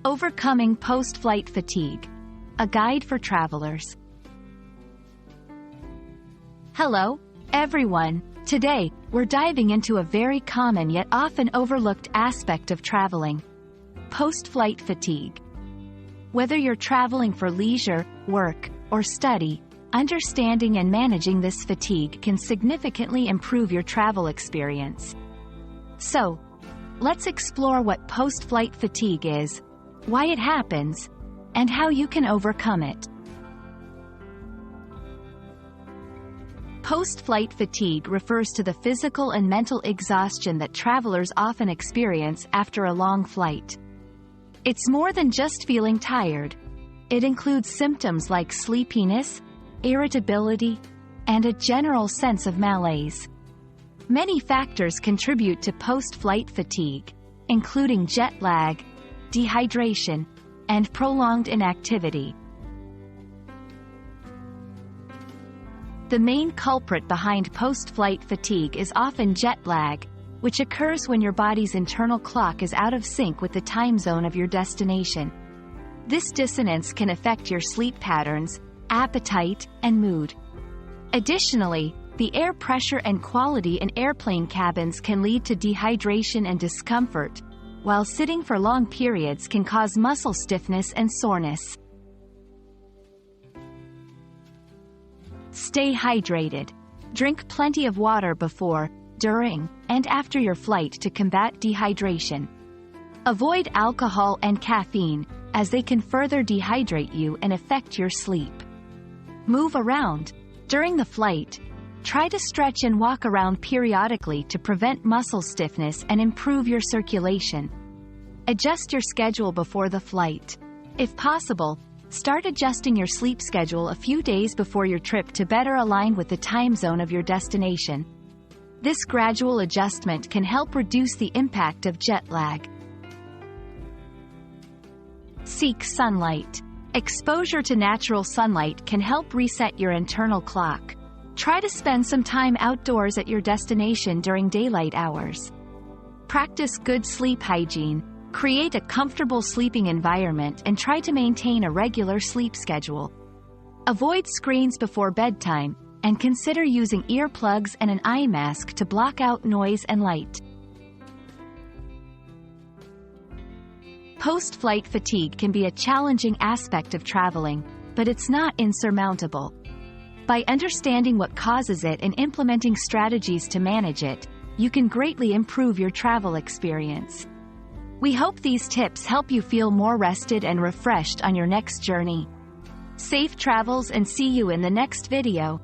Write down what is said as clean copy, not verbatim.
Overcoming Post-Flight Fatigue, a guide for travelers. Hello, everyone. Today, we're diving into a very common yet often overlooked aspect of traveling: post-flight fatigue. Whether you're traveling for leisure, work, or study, understanding and managing this fatigue can significantly improve your travel experience. So, let's explore what post-flight fatigue is, why it happens, and how you can overcome it. Post-flight fatigue refers to the physical and mental exhaustion that travelers often experience after a long flight. It's more than just feeling tired. It includes symptoms like sleepiness, irritability, and a general sense of malaise. Many factors contribute to post-flight fatigue, including jet lag, dehydration, and prolonged inactivity. The main culprit behind post-flight fatigue is often jet lag, which occurs when your body's internal clock is out of sync with the time zone of your destination. This dissonance can affect your sleep patterns, appetite, and mood. Additionally, the air pressure and quality in airplane cabins can lead to dehydration and discomfort, while sitting for long periods can cause muscle stiffness and soreness. Stay hydrated. Drink plenty of water before, during, and after your flight to combat dehydration. Avoid alcohol and caffeine, as they can further dehydrate you and affect your sleep. Move around. During the flight, try to stretch and walk around periodically to prevent muscle stiffness and improve your circulation. Adjust your schedule before the flight. If possible, start adjusting your sleep schedule a few days before your trip to better align with the time zone of your destination. This gradual adjustment can help reduce the impact of jet lag. Seek sunlight. Exposure to natural sunlight can help reset your internal clock. Try to spend some time outdoors at your destination during daylight hours. Practice good sleep hygiene. Create a comfortable sleeping environment and try to maintain a regular sleep schedule. Avoid screens before bedtime, and consider using earplugs and an eye mask to block out noise and light. Post-flight fatigue can be a challenging aspect of traveling, but it's not insurmountable. By understanding what causes it and implementing strategies to manage it, you can greatly improve your travel experience. We hope these tips help you feel more rested and refreshed on your next journey. Safe travels and see you in the next video.